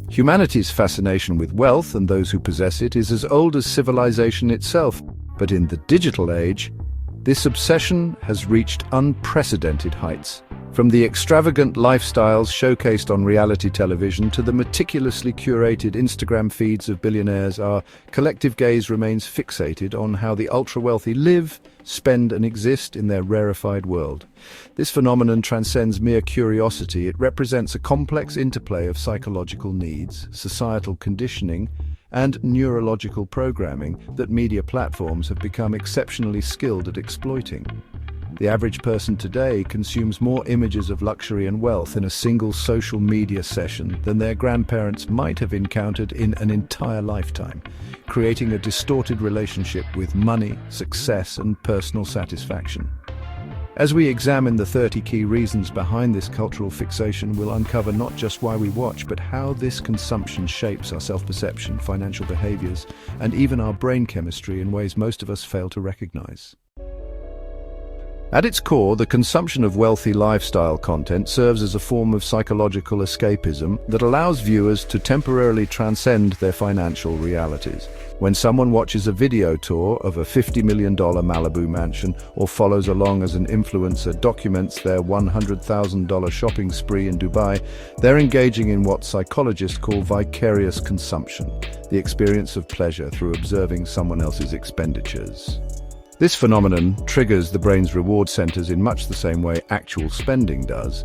Humanity's fascination with wealth and those who possess it is as old as civilization itself, but in the digital age, this obsession has reached unprecedented heights. From the extravagant lifestyles showcased on reality television to the meticulously curated Instagram feeds of billionaires, our collective gaze remains fixated on how the ultra-wealthy live, spend and exist in their rarefied world. This phenomenon transcends mere curiosity. It represents a complex interplay of psychological needs, societal conditioning, and neurological programming that media platforms have become exceptionally skilled at exploiting. The average person today consumes more images of luxury and wealth in a single social media session than their grandparents might have encountered in an entire lifetime, creating a distorted relationship with money, success, and personal satisfaction. As we examine the 30 key reasons behind this cultural fixation, we'll uncover not just why we watch, but how this consumption shapes our self-perception, financial behaviors, and even our brain chemistry in ways most of us fail to recognize. At its core, the consumption of wealthy lifestyle content serves as a form of psychological escapism that allows viewers to temporarily transcend their financial realities. When someone watches a video tour of a $50 million Malibu mansion or follows along as an influencer documents their $100,000 shopping spree in Dubai, they're engaging in what psychologists call vicarious consumption, the experience of pleasure through observing someone else's expenditures. This phenomenon triggers the brain's reward centers in much the same way actual spending does,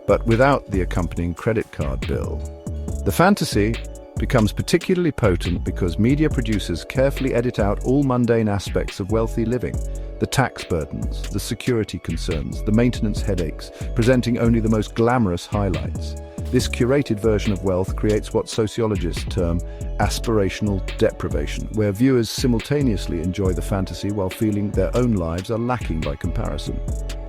but without the accompanying credit card bill. The fantasy becomes particularly potent because media producers carefully edit out all mundane aspects of wealthy living: the tax burdens, the security concerns, the maintenance headaches, presenting only the most glamorous highlights. This curated version of wealth creates what sociologists term aspirational deprivation, where viewers simultaneously enjoy the fantasy while feeling their own lives are lacking by comparison.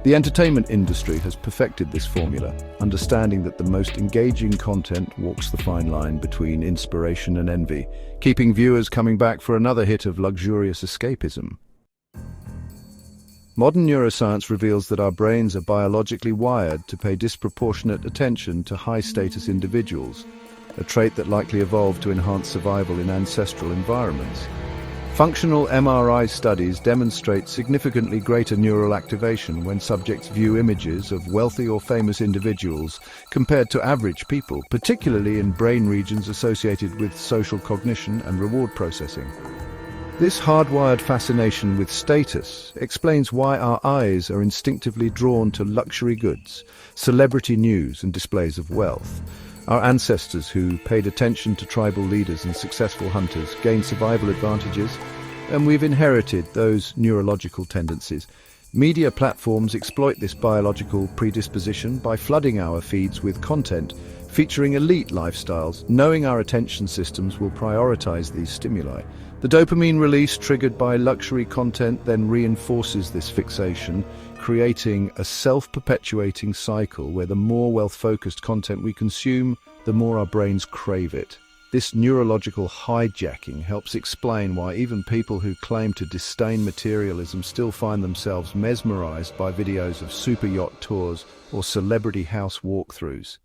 The entertainment industry has perfected this formula, understanding that the most engaging content walks the fine line between inspiration and envy, keeping viewers coming back for another hit of luxurious escapism. Modern neuroscience reveals that our brains are biologically wired to pay disproportionate attention to high-status individuals, a trait that likely evolved to enhance survival in ancestral environments. Functional MRI studies demonstrate significantly greater neural activation when subjects view images of wealthy or famous individuals compared to average people, particularly in brain regions associated with social cognition and reward processing. This hardwired fascination with status explains why our eyes are instinctively drawn to luxury goods, celebrity news, and displays of wealth. Our ancestors, who paid attention to tribal leaders and successful hunters, gained survival advantages, and we've inherited those neurological tendencies. Media platforms exploit this biological predisposition by flooding our feeds with content featuring elite lifestyles, knowing our attention systems will prioritize these stimuli. The dopamine release triggered by luxury content then reinforces this fixation, creating a self-perpetuating cycle where the more wealth-focused content we consume, the more our brains crave it. This neurological hijacking helps explain why even people who claim to disdain materialism still find themselves mesmerized by videos of super yacht tours or celebrity house walkthroughs.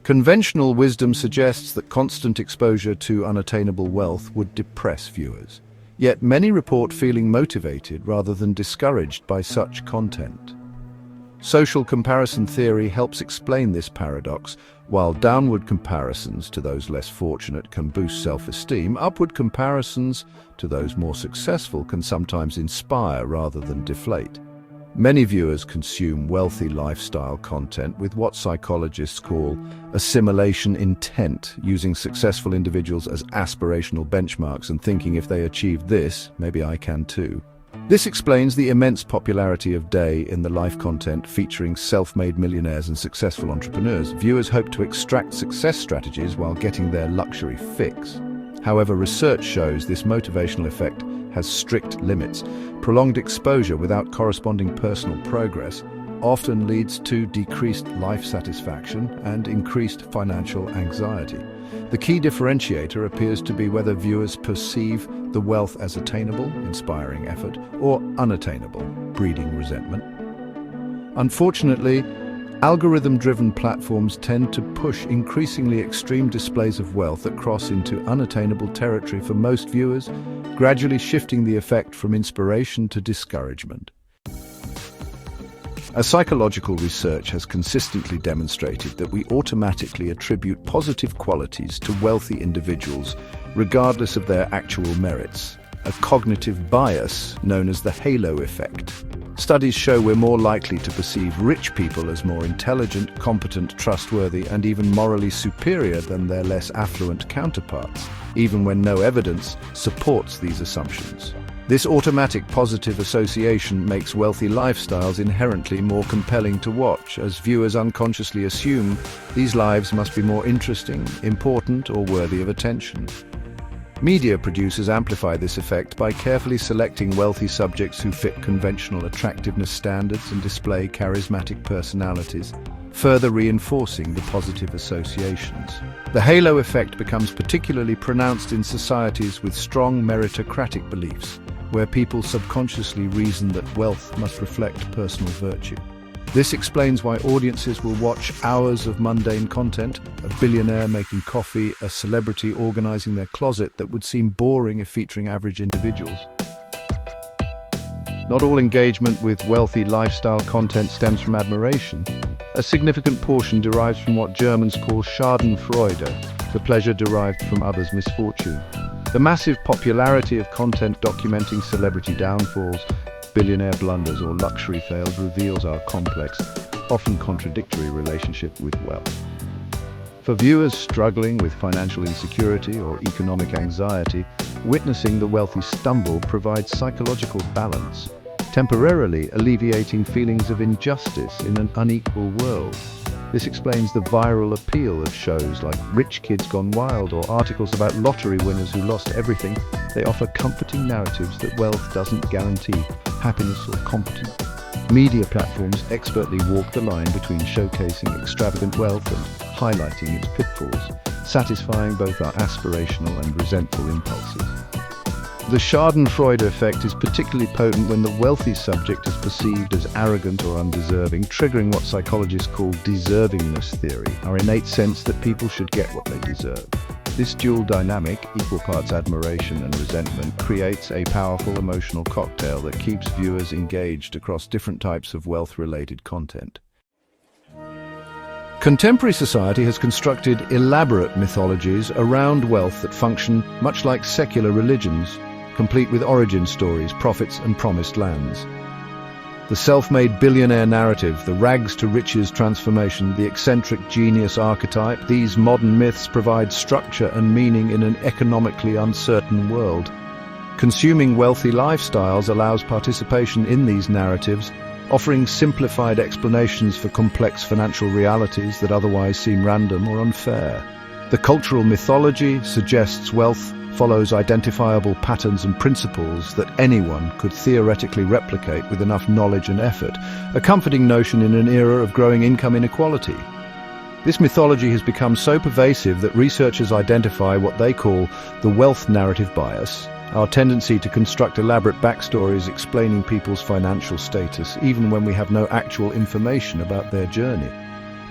Conventional wisdom suggests that constant exposure to unattainable wealth would depress viewers. Yet many report feeling motivated rather than discouraged by such content. Social comparison theory helps explain this paradox. While downward comparisons to those less fortunate can boost self-esteem, upward comparisons to those more successful can sometimes inspire rather than deflate. Many viewers consume wealthy lifestyle content with what psychologists call assimilation intent, using successful individuals as aspirational benchmarks and thinking if they achieve this, maybe I can too. This explains the immense popularity of day-in-the-life content featuring self-made millionaires and successful entrepreneurs. Viewers hope to extract success strategies while getting their luxury fix. However, research shows this motivational effect has strict limits. Prolonged exposure without corresponding personal progress often leads to decreased life satisfaction and increased financial anxiety. The key differentiator appears to be whether viewers perceive the wealth as attainable, inspiring effort, or unattainable, breeding resentment. Unfortunately, Algorithm-driven platforms tend to push increasingly extreme displays of wealth that cross into unattainable territory for most viewers, gradually shifting the effect from inspiration to discouragement. As psychological research has consistently demonstrated that we automatically attribute positive qualities to wealthy individuals, regardless of their actual merits, a cognitive bias known as the halo effect. Studies show we're more likely to perceive rich people as more intelligent, competent, trustworthy, and even morally superior than their less affluent counterparts, even when no evidence supports these assumptions. This automatic positive association makes wealthy lifestyles inherently more compelling to watch, as viewers unconsciously assume these lives must be more interesting, important, or worthy of attention. Media producers amplify this effect by carefully selecting wealthy subjects who fit conventional attractiveness standards and display charismatic personalities, further reinforcing the positive associations. The halo effect becomes particularly pronounced in societies with strong meritocratic beliefs, where people subconsciously reason that wealth must reflect personal virtue. This explains why audiences will watch hours of mundane content, a billionaire making coffee, a celebrity organizing their closet, that would seem boring if featuring average individuals. Not all engagement with wealthy lifestyle content stems from admiration. A significant portion derives from what Germans call schadenfreude, the pleasure derived from others' misfortune. The massive popularity of content documenting celebrity downfalls, billionaire blunders, or luxury fails reveals our complex, often contradictory relationship with wealth. For viewers struggling with financial insecurity or economic anxiety, witnessing the wealthy stumble provides psychological balance, temporarily alleviating feelings of injustice in an unequal world. This explains the viral appeal of shows like Rich Kids Gone Wild or articles about lottery winners who lost everything. They offer comforting narratives that wealth doesn't guarantee happiness or competence. Media platforms expertly walk the line between showcasing extravagant wealth and highlighting its pitfalls, satisfying both our aspirational and resentful impulses. The schadenfreude effect is particularly potent when the wealthy subject is perceived as arrogant or undeserving, triggering what psychologists call deservingness theory, our innate sense that people should get what they deserve. This dual dynamic, equal parts admiration and resentment, creates a powerful emotional cocktail that keeps viewers engaged across different types of wealth-related content. Contemporary society has constructed elaborate mythologies around wealth that function much like secular religions, complete with origin stories, prophets, and promised lands. The self-made billionaire narrative, the rags-to-riches transformation, the eccentric genius archetype, these modern myths provide structure and meaning in an economically uncertain world. Consuming wealthy lifestyles allows participation in these narratives, offering simplified explanations for complex financial realities that otherwise seem random or unfair. The cultural mythology suggests wealth follows identifiable patterns and principles that anyone could theoretically replicate with enough knowledge and effort, a comforting notion in an era of growing income inequality. This mythology has become so pervasive that researchers identify what they call the wealth narrative bias, our tendency to construct elaborate backstories explaining people's financial status, even when we have no actual information about their journey.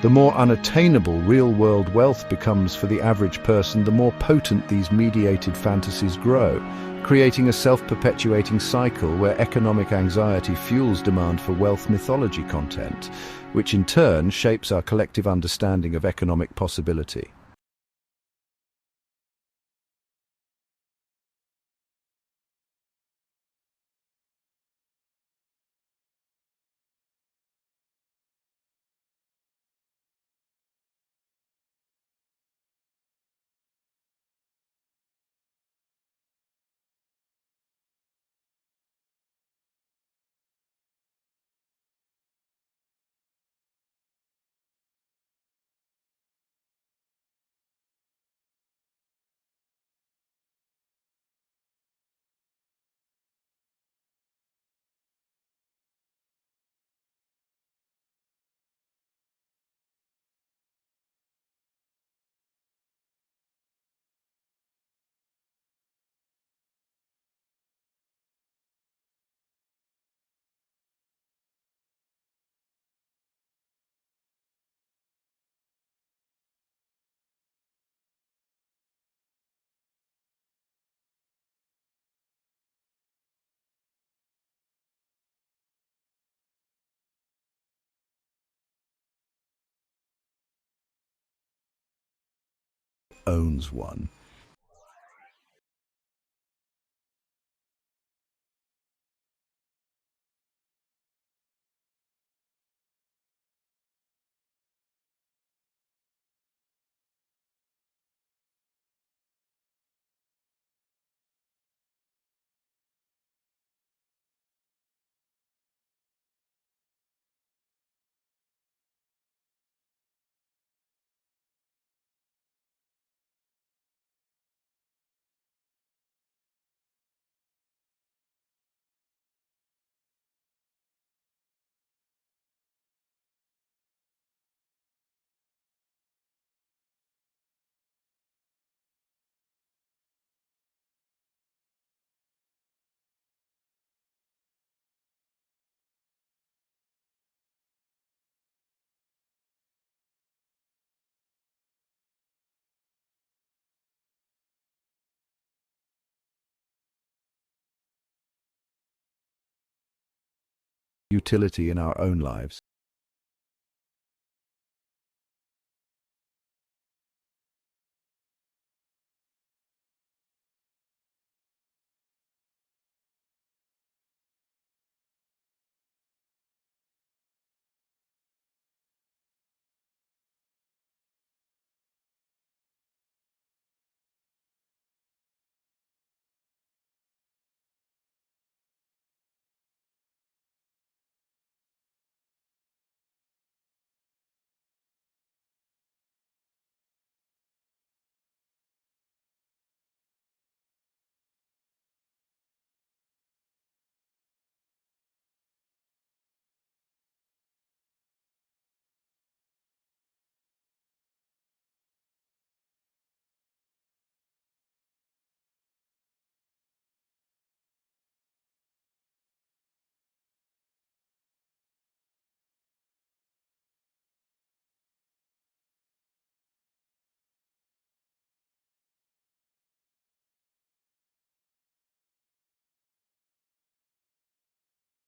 The more unattainable real-world wealth becomes for the average person, the more potent these mediated fantasies grow, creating a self-perpetuating cycle where economic anxiety fuels demand for wealth mythology content, which in turn shapes our collective understanding of economic possibility. owns one. Utility in our own lives.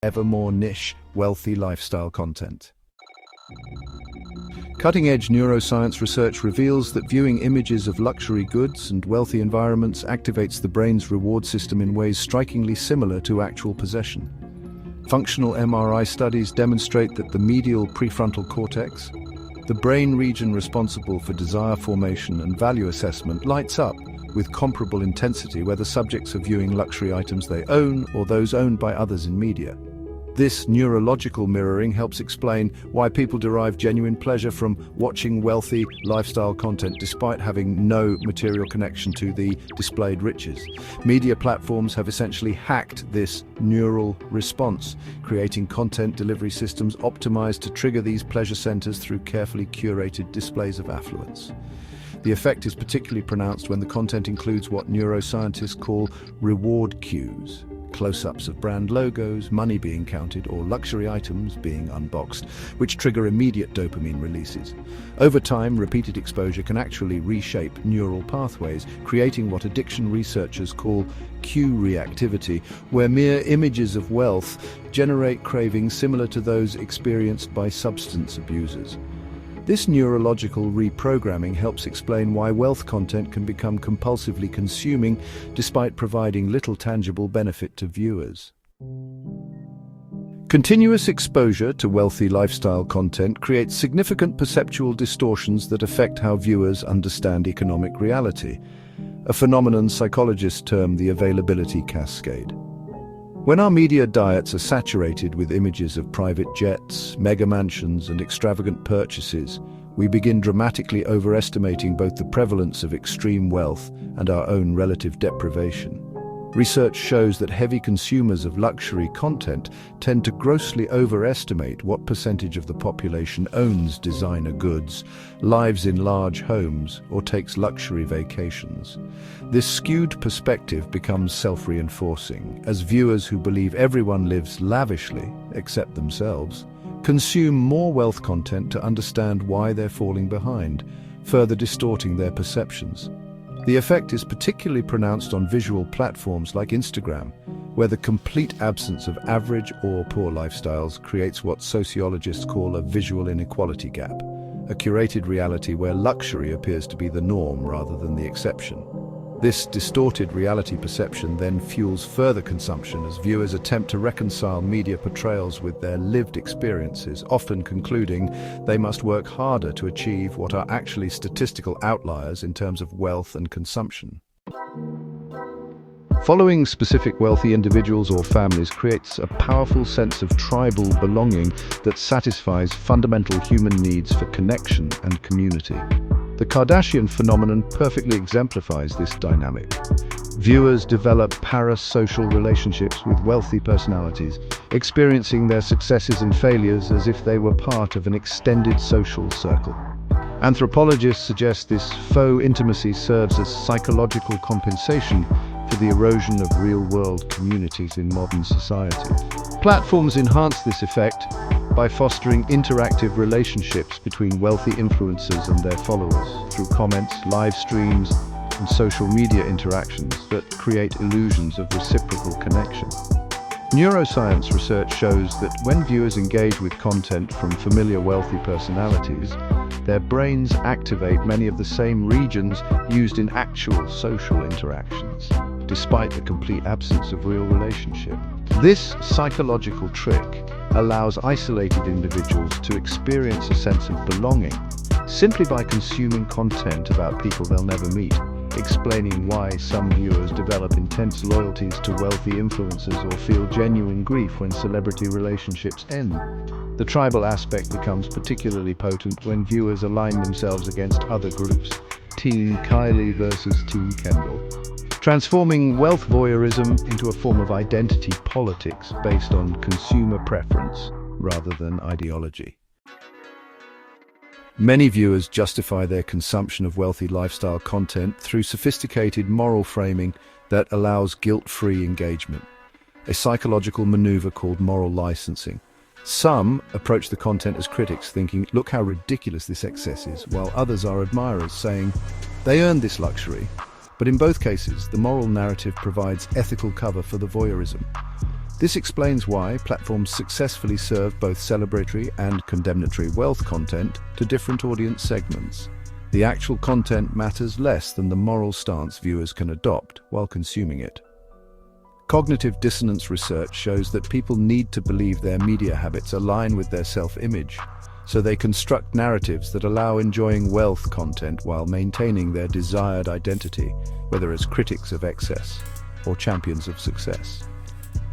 Ever more niche, wealthy lifestyle content. Cutting-edge neuroscience research reveals that viewing images of luxury goods and wealthy environments activates the brain's reward system in ways strikingly similar to actual possession. Functional MRI studies demonstrate that the medial prefrontal cortex, the brain region responsible for desire formation and value assessment, lights up with comparable intensity whether subjects are viewing luxury items they own or those owned by others in media. This neurological mirroring helps explain why people derive genuine pleasure from watching wealthy lifestyle content despite having no material connection to the displayed riches. Media platforms have essentially hacked this neural response, creating content delivery systems optimized to trigger these pleasure centers through carefully curated displays of affluence. The effect is particularly pronounced when the content includes what neuroscientists call reward cues. Close-ups of brand logos, money being counted, or luxury items being unboxed, which trigger immediate dopamine releases. Over time, repeated exposure can actually reshape neural pathways, creating what addiction researchers call cue reactivity, where mere images of wealth generate cravings similar to those experienced by substance abusers. This neurological reprogramming helps explain why wealth content can become compulsively consuming despite providing little tangible benefit to viewers. Continuous exposure to wealthy lifestyle content creates significant perceptual distortions that affect how viewers understand economic reality, a phenomenon psychologists term the availability cascade. When our media diets are saturated with images of private jets, mega mansions, and extravagant purchases, we begin dramatically overestimating both the prevalence of extreme wealth and our own relative deprivation. Research shows that heavy consumers of luxury content tend to grossly overestimate what percentage of the population owns designer goods, lives in large homes, or takes luxury vacations. This skewed perspective becomes self-reinforcing, as viewers who believe everyone lives lavishly, except themselves, consume more wealth content to understand why they're falling behind, further distorting their perceptions. The effect is particularly pronounced on visual platforms like Instagram, where the complete absence of average or poor lifestyles creates what sociologists call a visual inequality gap. a curated reality where luxury appears to be the norm rather than the exception. This distorted reality perception then fuels further consumption as viewers attempt to reconcile media portrayals with their lived experiences, often concluding they must work harder to achieve what are actually statistical outliers in terms of wealth and consumption. Following specific wealthy individuals or families creates a powerful sense of tribal belonging that satisfies fundamental human needs for connection and community. The Kardashian phenomenon perfectly exemplifies this dynamic. Viewers develop parasocial relationships with wealthy personalities, experiencing their successes and failures as if they were part of an extended social circle. Anthropologists suggest this faux intimacy serves as psychological compensation for the erosion of real-world communities in modern society. Platforms enhance this effect by fostering interactive relationships between wealthy influencers and their followers through comments, live streams, and social media interactions that create illusions of reciprocal connection. Neuroscience research shows that when viewers engage with content from familiar wealthy personalities, their brains activate many of the same regions used in actual social interactions, despite the complete absence of real relationship. This psychological trick allows isolated individuals to experience a sense of belonging simply by consuming content about people they'll never meet, explaining why some viewers develop intense loyalties to wealthy influencers or feel genuine grief when celebrity relationships end. The tribal aspect becomes particularly potent when viewers align themselves against other groups, Team Kylie versus Team Kendall, transforming wealth voyeurism into a form of identity politics based on consumer preference rather than ideology. Many viewers justify their consumption of wealthy lifestyle content through sophisticated moral framing that allows guilt-free engagement, a psychological maneuver called moral licensing. Some approach the content as critics, thinking, "Look how ridiculous this excess is," while others are admirers, saying, "They earned this luxury." But in both cases, the moral narrative provides ethical cover for the voyeurism. This explains why platforms successfully serve both celebratory and condemnatory wealth content to different audience segments. The actual content matters less than the moral stance viewers can adopt while consuming it. Cognitive dissonance research shows that people need to believe their media habits align with their self-image, so they construct narratives that allow enjoying wealth content while maintaining their desired identity, whether as critics of excess or champions of success.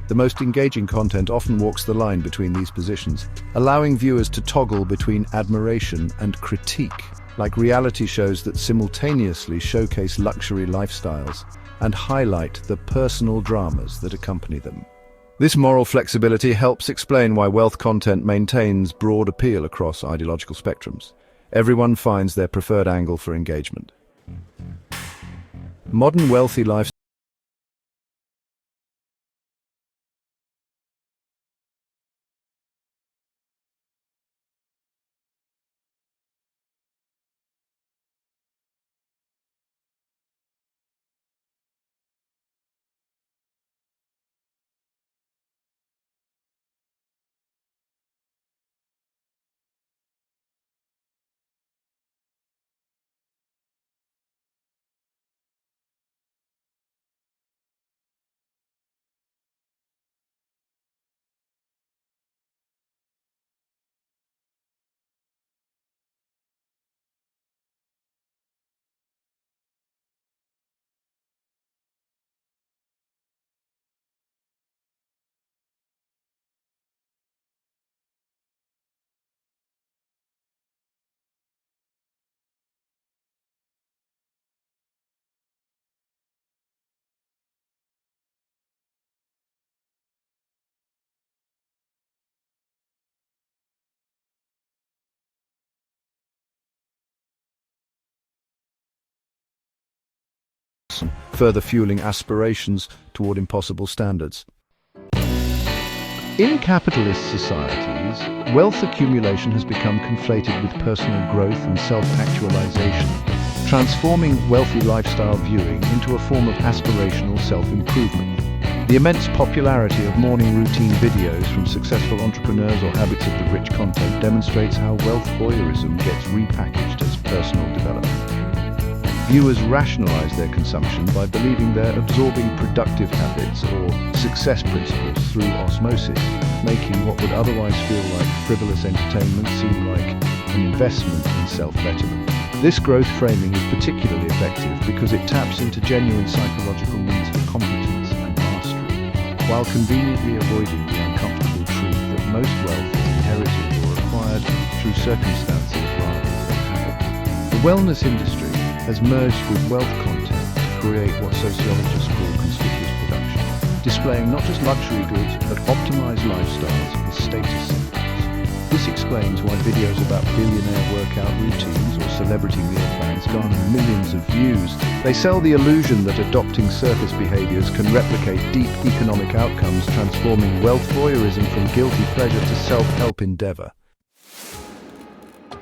The most engaging content often walks the line between these positions, allowing viewers to toggle between admiration and critique, like reality shows that simultaneously showcase luxury lifestyles and highlight the personal dramas that accompany them. This moral flexibility helps explain why wealth content maintains broad appeal across ideological spectrums. Everyone finds their preferred angle for engagement. Modern wealthy lifestyle further fueling aspirations toward impossible standards. In capitalist societies, wealth accumulation has become conflated with personal growth and self-actualization, transforming wealthy lifestyle viewing into a form of aspirational self-improvement. The immense popularity of morning routine videos from successful entrepreneurs or habits of the rich content demonstrates how wealth voyeurism gets repackaged as personal development. Viewers rationalize their consumption by believing they're absorbing productive habits or success principles through osmosis, making what would otherwise feel like frivolous entertainment seem like an investment in self-betterment. This growth framing is particularly effective because it taps into genuine psychological needs for competence and mastery, while conveniently avoiding the uncomfortable truth that most wealth is inherited or acquired through circumstances rather than habit. The wellness industry has merged with wealth content to create what sociologists call conspicuous production, displaying not just luxury goods but optimized lifestyles as status symbols. This explains why videos about billionaire workout routines or celebrity meal plans garner millions of views. They sell the illusion that adopting surface behaviors can replicate deep economic outcomes, transforming wealth voyeurism from guilty pleasure to self-help endeavor.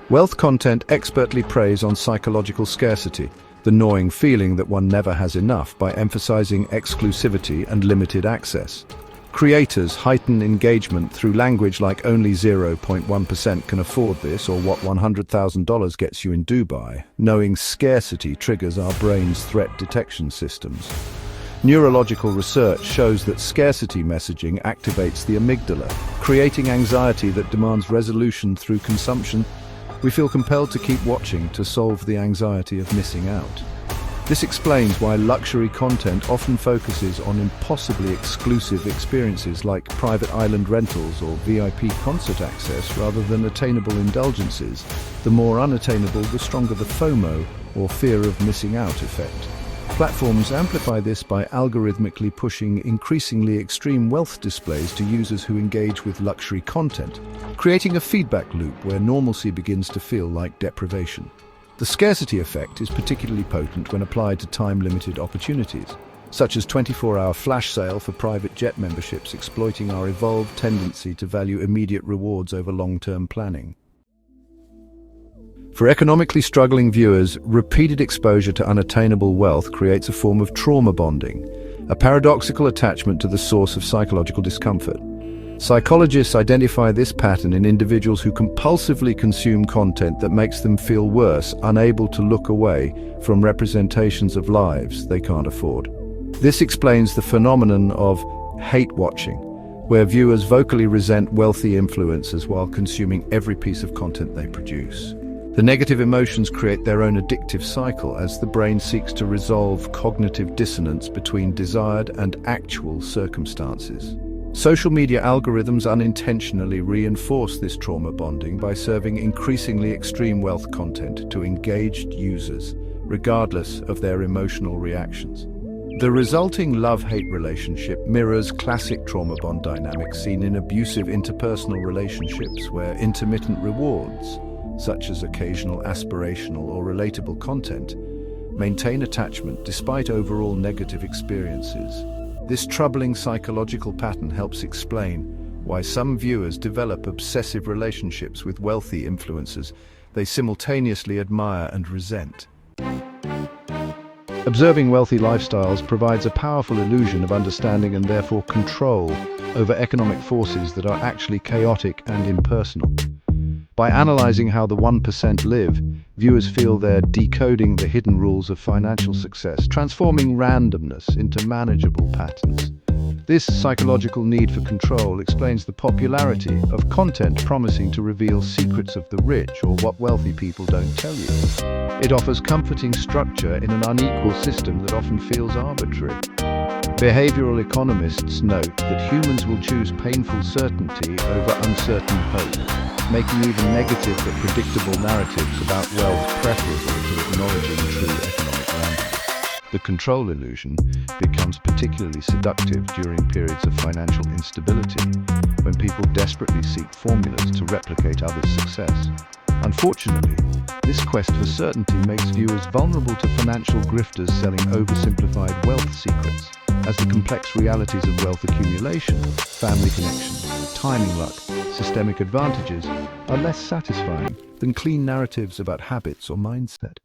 Wealth content expertly preys on psychological scarcity, the gnawing feeling that one never has enough, by emphasizing exclusivity and limited access. Creators heighten engagement through language like only 0.1% can afford this, or what $100,000 gets you in Dubai. Knowing scarcity triggers our brain's threat detection systems. Neurological research shows that scarcity messaging activates the amygdala, creating anxiety that demands resolution through consumption. We feel compelled to keep watching to solve the anxiety of missing out. This explains why luxury content often focuses on impossibly exclusive experiences like private island rentals or VIP concert access rather than attainable indulgences. The more unattainable, the stronger the FOMO, or fear of missing out effect. Platforms amplify this by algorithmically pushing increasingly extreme wealth displays to users who engage with luxury content, creating a feedback loop where normalcy begins to feel like deprivation. The scarcity effect is particularly potent when applied to time-limited opportunities, such as 24-hour flash sale for private jet memberships, exploiting our evolved tendency to value immediate rewards over long-term planning. For economically struggling viewers, repeated exposure to unattainable wealth creates a form of trauma bonding, a paradoxical attachment to the source of psychological discomfort. Psychologists identify this pattern in individuals who compulsively consume content that makes them feel worse, unable to look away from representations of lives they can't afford. This explains the phenomenon of hate watching, where viewers vocally resent wealthy influencers while consuming every piece of content they produce. The negative emotions create their own addictive cycle as the brain seeks to resolve cognitive dissonance between desired and actual circumstances. Social media algorithms unintentionally reinforce this trauma bonding by serving increasingly extreme wealth content to engaged users, regardless of their emotional reactions. The resulting love-hate relationship mirrors classic trauma bond dynamics seen in abusive interpersonal relationships where intermittent rewards, such as occasional aspirational or relatable content, maintain attachment despite overall negative experiences. This troubling psychological pattern helps explain why some viewers develop obsessive relationships with wealthy influencers they simultaneously admire and resent. Observing wealthy lifestyles provides a powerful illusion of understanding and therefore control over economic forces that are actually chaotic and impersonal. By analyzing how the 1% live, viewers feel they're decoding the hidden rules of financial success, transforming randomness into manageable patterns. This psychological need for control explains the popularity of content promising to reveal secrets of the rich or what wealthy people don't tell you. It offers comforting structure in an unequal system that often feels arbitrary. Behavioral economists note that humans will choose painful certainty over uncertain hope, making even negative but predictable narratives about wealth preferable to acknowledging true economic randomness. The control illusion becomes particularly seductive during periods of financial instability, when people desperately seek formulas to replicate others' success. Unfortunately, this quest for certainty makes viewers vulnerable to financial grifters selling oversimplified wealth secrets, as the complex realities of wealth accumulation, family connections, timing luck, systemic advantages are less satisfying than clean narratives about habits or mindset.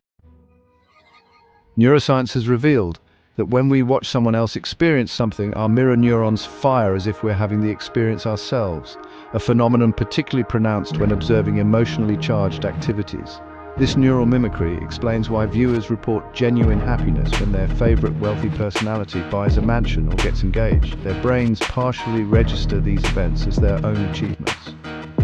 Neuroscience has revealed that when we watch someone else experience something, our mirror neurons fire as if we're having the experience ourselves, a phenomenon particularly pronounced when observing emotionally charged activities. This neural mimicry explains why viewers report genuine happiness when their favorite wealthy personality buys a mansion or gets engaged. Their brains partially register these events as their own achievements.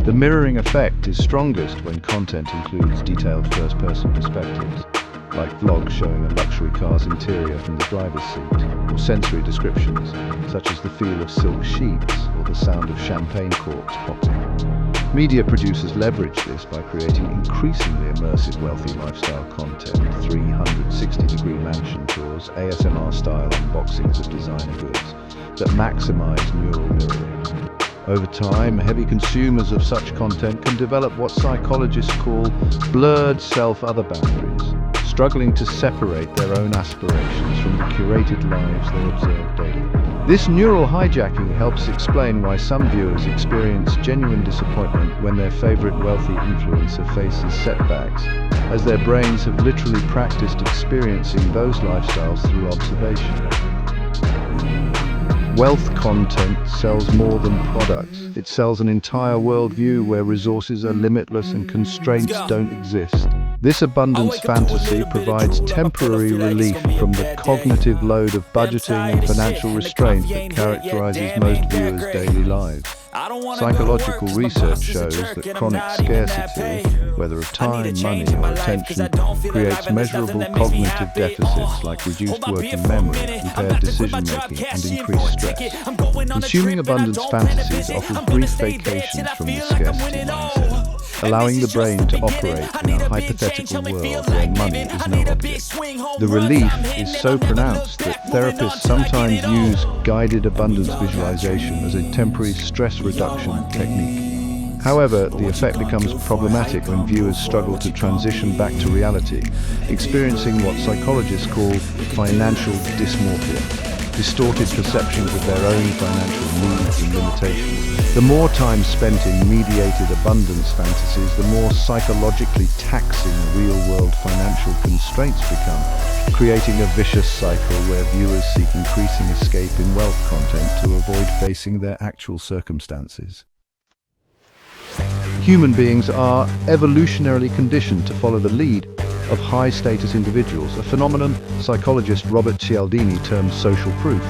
The mirroring effect is strongest when content includes detailed first-person perspectives, like vlogs showing a luxury car's interior from the driver's seat, or sensory descriptions, such as the feel of silk sheets or the sound of champagne corks popping. Media producers leverage this by creating increasingly immersive wealthy lifestyle content, 360-degree mansion tours, ASMR-style unboxings of designer goods that maximize neural mirroring. Over time, heavy consumers of such content can develop what psychologists call blurred self-other boundaries, struggling to separate their own aspirations from the curated lives they observe daily. This neural hijacking helps explain why some viewers experience genuine disappointment when their favorite wealthy influencer faces setbacks, as their brains have literally practiced experiencing those lifestyles through observation. Wealth content sells more than products. It sells an entire worldview where resources are limitless and constraints don't exist. This abundance fantasy provides temporary relief from the cognitive load of budgeting and financial restraint that characterizes most viewers' daily lives. Psychological research shows that chronic scarcity, whether of time, money, or attention, creates measurable cognitive deficits like reduced working memory, impaired decision-making, and increased stress. Consuming abundance fantasies offers brief vacations from the scarcity mindset, allowing the brain to operate in a hypothetical world where money is no object. The relief is so pronounced that therapists sometimes use guided abundance visualization as a temporary stress reduction technique. However, the effect becomes problematic when viewers struggle to transition back to reality, experiencing what psychologists call financial dysmorphia, distorted perceptions of their own financial needs and limitations. The more time spent in mediated abundance fantasies, the more psychologically taxing real-world financial constraints become, creating a vicious cycle where viewers seek increasing escape in wealth content to avoid facing their actual circumstances. Human beings are evolutionarily conditioned to follow the lead of high-status individuals, a phenomenon psychologist Robert Cialdini terms social proof.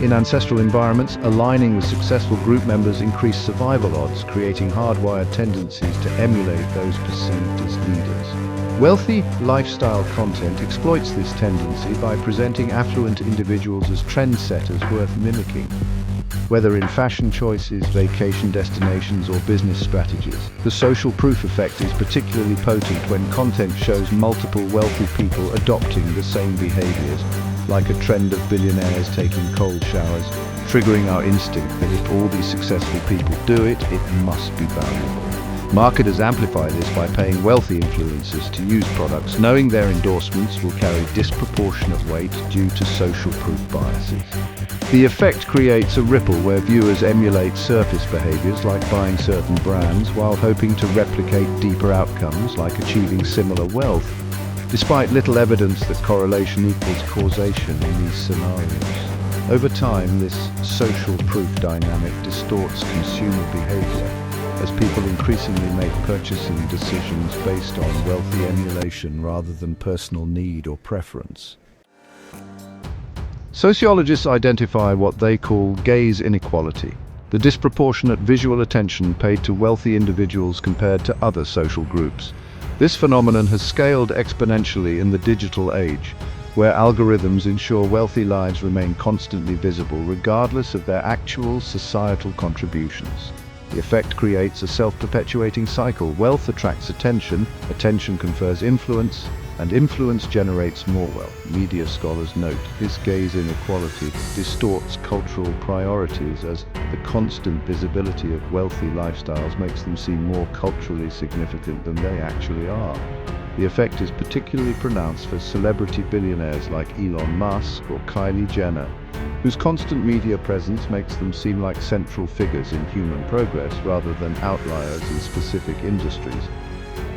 In ancestral environments, aligning with successful group members increased survival odds, creating hardwired tendencies to emulate those perceived as leaders. Wealthy lifestyle content exploits this tendency by presenting affluent individuals as trendsetters worth mimicking, whether in fashion choices, vacation destinations, or business strategies. The social proof effect is particularly potent when content shows multiple wealthy people adopting the same behaviors, like a trend of billionaires taking cold showers, triggering our instinct that if all these successful people do it, it must be valuable. Marketers amplify this by paying wealthy influencers to use products, knowing their endorsements will carry disproportionate weight due to social proof biases. The effect creates a ripple where viewers emulate surface behaviors like buying certain brands while hoping to replicate deeper outcomes like achieving similar wealth, despite little evidence that correlation equals causation in these scenarios. Over time, this social proof dynamic distorts consumer behavior, as people increasingly make purchasing decisions based on wealthy emulation rather than personal need or preference. Sociologists identify what they call gaze inequality, the disproportionate visual attention paid to wealthy individuals compared to other social groups. This phenomenon has scaled exponentially in the digital age, where algorithms ensure wealthy lives remain constantly visible regardless of their actual societal contributions. The effect creates a self-perpetuating cycle. Wealth attracts attention, attention confers influence, and influence generates more wealth. Media scholars note this gaze inequality distorts cultural priorities as the constant visibility of wealthy lifestyles makes them seem more culturally significant than they actually are. The effect is particularly pronounced for celebrity billionaires like Elon Musk or Kylie Jenner, whose constant media presence makes them seem like central figures in human progress rather than outliers in specific industries.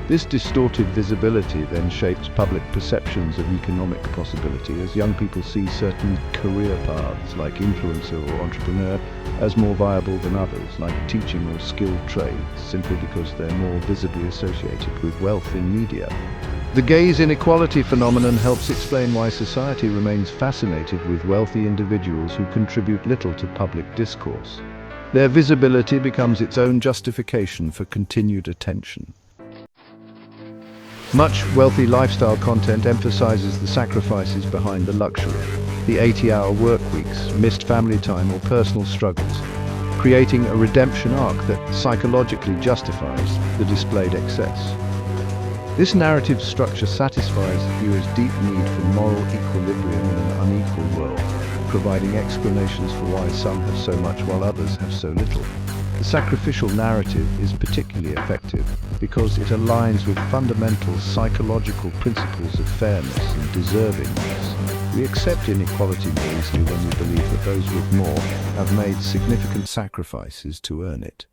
This distorted visibility then shapes public perceptions of economic possibility as young people see certain career paths like influencer or entrepreneur as more viable than others like teaching or skilled trades simply because they're more visibly associated with wealth in media. The gaze inequality phenomenon helps explain why society remains fascinated with wealthy individuals who contribute little to public discourse. Their visibility becomes its own justification for continued attention. Much wealthy lifestyle content emphasizes the sacrifices behind the luxury, the 80-hour work weeks, missed family time or personal struggles, creating a redemption arc that psychologically justifies the displayed excess. This narrative structure satisfies the viewer's deep need for moral equilibrium in an unequal world, providing explanations for why some have so much while others have so little. The sacrificial narrative is particularly effective because it aligns with fundamental psychological principles of fairness and deservingness. We accept inequality more easily when we believe that those with more have made significant sacrifices to earn it.